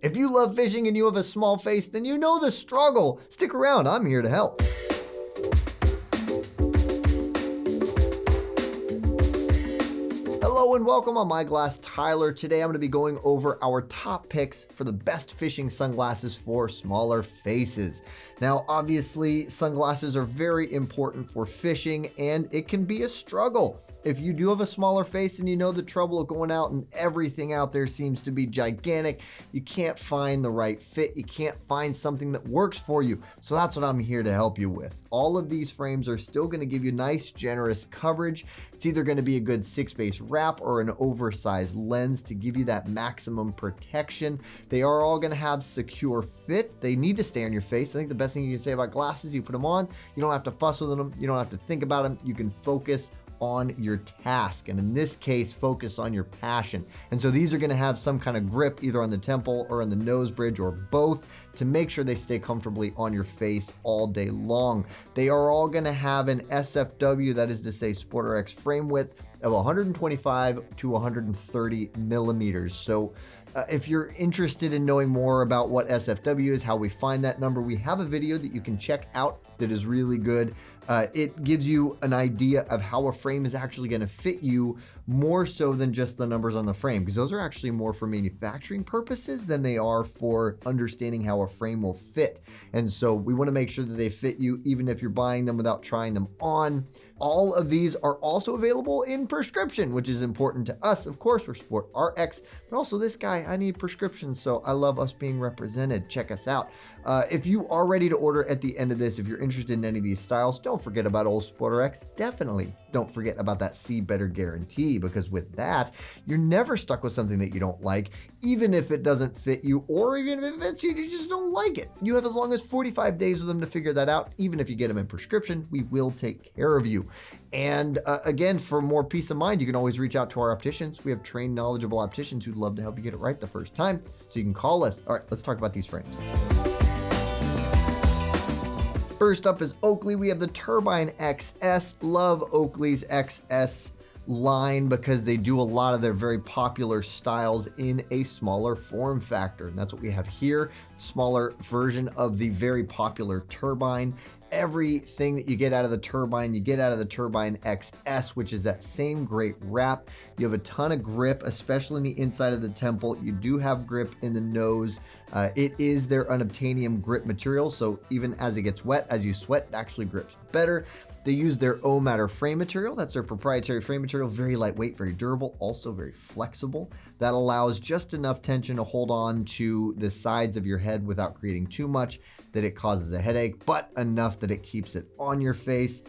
If you love fishing and you have a small face, then you know the struggle. Stick around, I'm here to help. Hello and welcome. I'm Eyeglass Tyler. Today I'm going to be going over our top picks for the best fishing sunglasses for smaller faces. Now, obviously, sunglasses are very important for fishing and it can be a struggle. If you do have a smaller face and you know the trouble of going out and everything out there seems to be gigantic, you can't find the right fit, you can't find something that works for you. So that's what I'm here to help you with. All of these frames are still going to give you nice, generous coverage. It's either going to be a good 6-base wrap or an oversized lens to give you that maximum protection. They are all going to have secure fit. They need to stay on your face. I think the best thing you can say about glasses, you put them on, you don't have to fuss with them, you don't have to think about them, you can focus on your task, and in this case focus on your passion. And so these are going to have some kind of grip either on the temple or on the nose bridge or both to make sure they stay comfortably on your face all day long. They are all going to have an SFW, that is to say SportRx frame width of 125 to 130 millimeters. So if you're interested in knowing more about what SFW is, how we find that number, we have a video that you can check out that is really good. It gives you an idea of how a frame is actually going to fit you more so than just the numbers on the frame, because those are actually more for manufacturing purposes than they are for understanding how a frame will fit. And so we want to make sure that they fit you even if you're buying them without trying them on. All of these are also available in prescription, which is important to us. Of course, we're SportRx, but also this guy, I need prescriptions, so I love us being represented. Check us out. If you are ready to order at the end of this, if you're interested in any of these styles, don't forget about old SportRx. Definitely don't forget about that See Better guarantee, because with that, you're never stuck with something that you don't like, even if it doesn't fit you, or even if it fits you, you just don't like it. You have as long as 45 days with them to figure that out. Even if you get them in prescription, we will take care of you. And again, for more peace of mind, you can always reach out to our opticians. We have trained, knowledgeable opticians who'd love to help you get it right the first time. So you can call us. All right, let's talk about these frames. First up is Oakley. We have the Turbine XS. Love Oakley's XS line because they do a lot of their very popular styles in a smaller form factor. And that's what we have here. Smaller version of the very popular Turbine. Everything that you get out of the Turbine, you get out of the Turbine XS, which is that same great wrap. You have a ton of grip, especially in the inside of the temple. You do have grip in the nose. It is their unobtainium grip material, so even as it gets wet, as you sweat, it actually grips better. They use their O-Matter frame material. That's their proprietary frame material. Very lightweight, very durable, also very flexible. That allows just enough tension to hold on to the sides of your head without creating too much that it causes a headache, but enough that it keeps it on your face.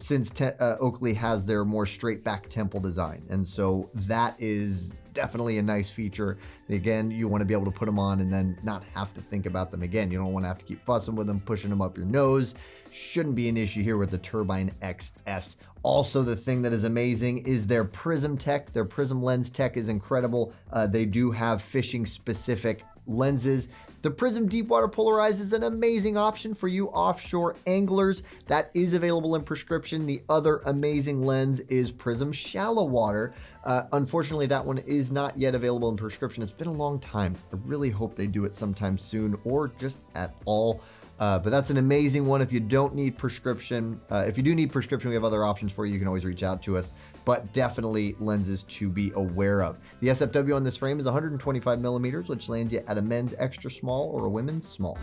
Since Oakley has their more straight back temple design. And so that is definitely a nice feature. Again, you want to be able to put them on and then not have to think about them again. You don't want to have to keep fussing with them, pushing them up your nose. Shouldn't be an issue here with the Turbine XS. Also, the thing that is amazing is their prism tech. Their prism lens tech is incredible. They do have fishing specific lenses. The Prism Deep Water Polarized is an amazing option for you offshore anglers. That is available in prescription. The other amazing lens is Prism Shallow Water. Unfortunately, that one is not yet available in prescription. It's been a long time. I really hope they do it sometime soon or just at all. But that's an amazing one if you don't need prescription. If you do need prescription, we have other options for you. You can always reach out to us, but definitely lenses to be aware of. The SFW on this frame is 125 millimeters, which lands you at a men's extra small or a women's small.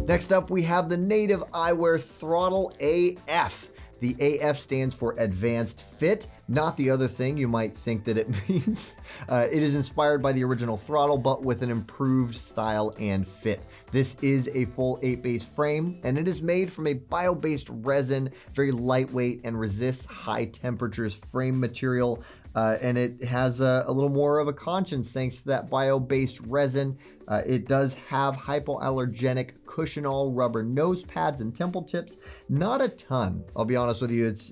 Next up, we have the Native Eyewear Throttle AF. The AF stands for Advanced Fit, not the other thing you might think that it means. It is inspired by the original Throttle, but with an improved style and fit. This is a full 8-base frame, and it is made from a bio-based resin, very lightweight and resists high temperatures frame material. And it has a little more of a conscience thanks to that bio-based resin. It does have hypoallergenic Cushionol rubber nose pads and temple tips. Not a ton, I'll be honest with you. It's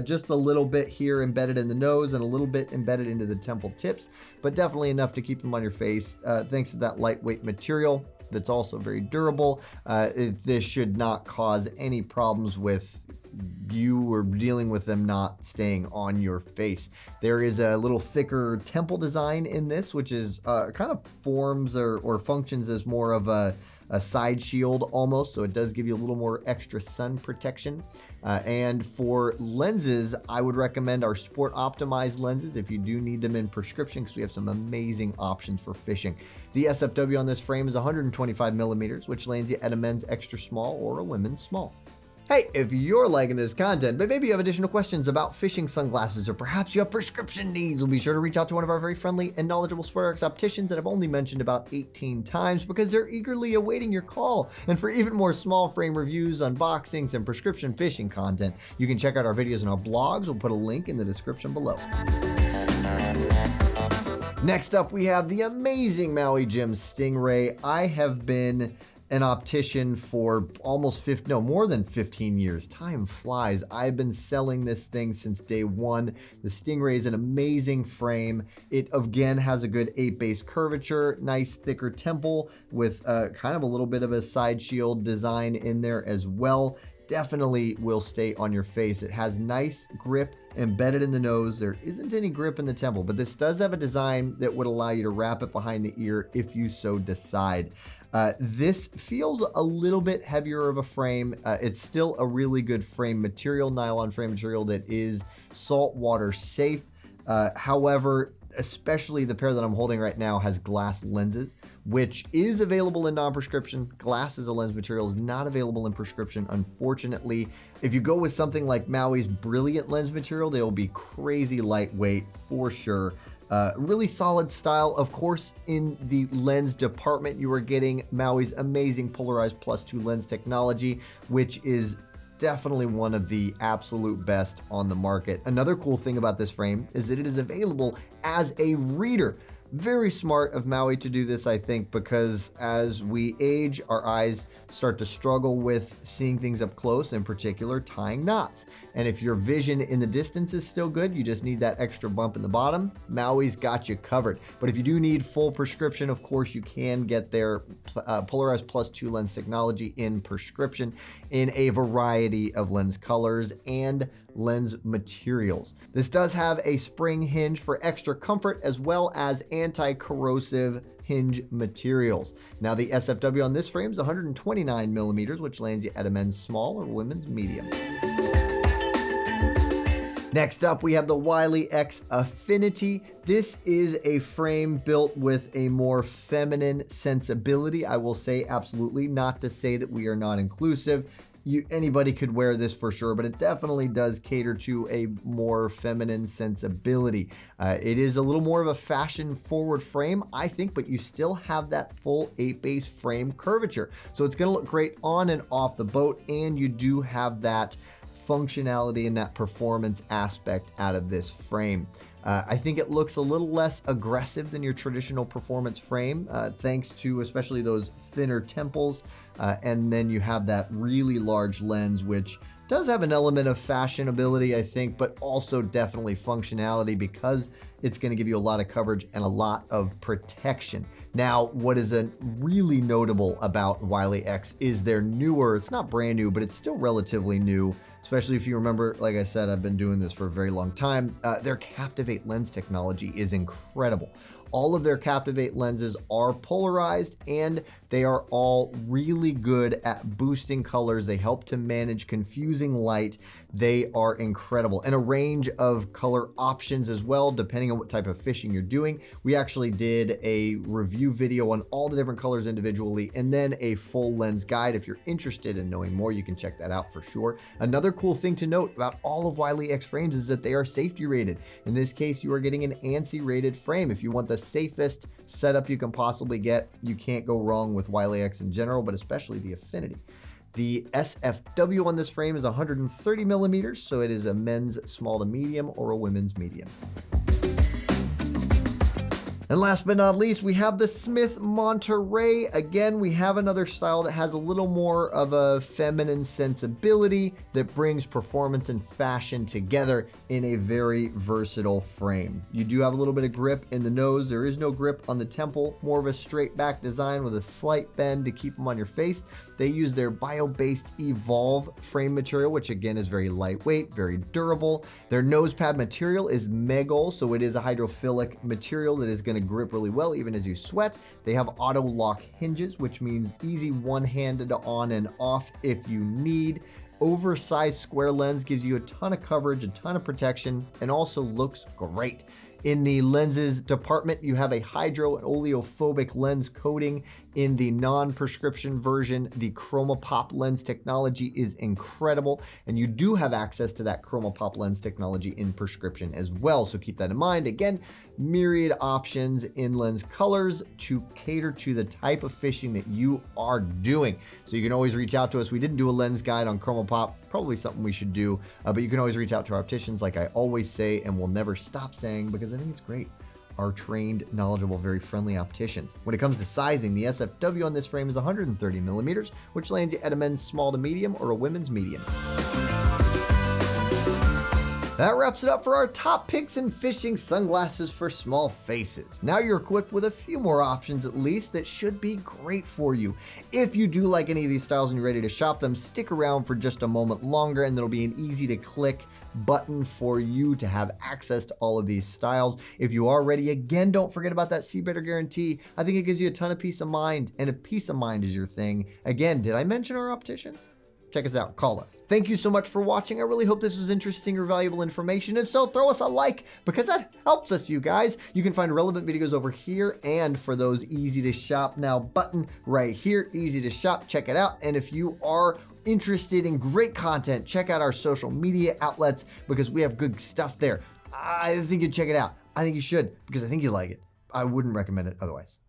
just a little bit here embedded in the nose and a little bit embedded into the temple tips, but definitely enough to keep them on your face thanks to that lightweight material that's also very durable. This should not cause any problems with you are dealing with them not staying on your face. There is a little thicker temple design in this, which is kind of forms or functions as more of a side shield almost, so it does give you a little more extra sun protection. And for lenses, I would recommend our Sport Optimized lenses if you do need them in prescription, because we have some amazing options for fishing. The SFW on this frame is 125 millimeters, which lands you at a men's extra small or a women's small. Hey, if you're liking this content, but maybe you have additional questions about fishing sunglasses, or perhaps you have prescription needs, we'll be sure to reach out to one of our very friendly and knowledgeable SportRx opticians that I've only mentioned about 18 times, because they're eagerly awaiting your call. And for even more small frame reviews, unboxings, and prescription fishing content, you can check out our videos and our blogs. We'll put a link in the description below. Next up, we have the amazing Maui Jim Stingray. I have been an optician for more than 15 years. Time flies. I've been selling this thing since day one. The Stingray is an amazing frame. It again has a good 8-base curvature, nice thicker temple with kind of a little bit of a side shield design in there as well. Definitely will stay on your face. It has nice grip embedded in the nose. There isn't any grip in the temple, but this does have a design that would allow you to wrap it behind the ear if you so decide. This feels a little bit heavier of a frame. It's still a really good frame material, nylon frame material that is saltwater safe. However, especially the pair that I'm holding right now has glass lenses, which is available in non-prescription. Glass as a lens material is not available in prescription, unfortunately. If you go with something like Maui's brilliant lens material, they will be crazy lightweight for sure. Really solid style. Of course, in the lens department, you are getting Maui's amazing polarized +2 lens technology, which is definitely one of the absolute best on the market. Another cool thing about this frame is that it is available as a reader. Very smart of Maui to do this, I think, because as we age, our eyes start to struggle with seeing things up close, in particular tying knots. And if your vision in the distance is still good, you just need that extra bump in the bottom, Maui's got you covered. But if you do need full prescription, of course, you can get their polarized +2 lens technology in prescription in a variety of lens colors and lens materials. This does have a spring hinge for extra comfort, as well as anti-corrosive hinge materials. Now, the SFW on this frame is 129 millimeters, which lands you at a men's small or women's medium. Next up, we have the Wiley X Affinity. This is a frame built with a more feminine sensibility. I will say absolutely, not to say that we are not inclusive. Anybody could wear this for sure, but it definitely does cater to a more feminine sensibility. It is a little more of a fashion forward frame, I think, but you still have that full 8-base frame curvature. So it's gonna look great on and off the boat, and you do have that functionality and that performance aspect out of this frame. I think it looks a little less aggressive than your traditional performance frame, thanks to especially those thinner temples. And then you have that really large lens, which does have an element of fashionability, I think, but also definitely functionality, because it's going to give you a lot of coverage and a lot of protection. Now, what is really notable about Wiley X is their newer, it's not brand new, but it's still relatively new, especially if you remember, like I said, I've been doing this for a very long time. Their Captivate lens technology is incredible. All of their Captivate lenses are polarized, and they are all really good at boosting colors. They help to manage confusing light. They are incredible, and a range of color options as well, depending on what type of fishing you're doing. We actually did a review video on all the different colors individually, and then a full lens guide. If you're interested in knowing more, you can check that out for sure. Another cool thing to note about all of Wiley X frames is that they are safety rated. In this case, you are getting an ANSI rated frame. If you want the safest setup you can possibly get, you can't go wrong with Wiley X in general, but especially the Affinity. The SFW on this frame is 130 millimeters, so it is a men's small to medium or a women's medium. And last but not least, we have the Smith Monterey. Again, we have another style that has a little more of a feminine sensibility that brings performance and fashion together in a very versatile frame. You do have a little bit of grip in the nose. There is no grip on the temple, more of a straight back design with a slight bend to keep them on your face. They use their bio-based Evolve frame material, which again is very lightweight, very durable. Their nose pad material is Megol, so it is a hydrophilic material that is going to grip really well even as you sweat. They have auto lock hinges, which means easy one-handed on and off if you need. Oversized square lens gives you a ton of coverage, a ton of protection, and also looks great. In the lenses department, you have a hydro and oleophobic lens coating. In the non-prescription version, the ChromaPop lens technology is incredible, and you do have access to that ChromaPop lens technology in prescription as well, so keep that in mind. Again, myriad options in lens colors to cater to the type of fishing that you are doing. So you can always reach out to us. We didn't do a lens guide on ChromaPop, probably something we should do, but you can always reach out to our opticians like I always say, and we'll never stop saying, because I think it's great. Our trained, knowledgeable, very friendly opticians. When it comes to sizing, the SFW on this frame is 130 millimeters, which lands you at a men's small to medium or a women's medium. That wraps it up for our top picks in fishing sunglasses for small faces. Now you're equipped with a few more options at least that should be great for you. If you do like any of these styles and you're ready to shop them, stick around for just a moment longer and there'll be an easy to click button for you to have access to all of these styles. If you are ready, again, don't forget about that See Better guarantee. I think it gives you a ton of peace of mind, and if peace of mind is your thing, again, did I mention our opticians? Check us out, call us. Thank you so much for watching. I really hope this was interesting or valuable information. If so, throw us a like because that helps us, you guys. You can find relevant videos over here, and for those easy to shop now button right here, easy to shop, check it out. And if you are interested in great content, check out our social media outlets because we have good stuff there. I think you'd check it out. I think you should because I think you like it. I wouldn't recommend it otherwise.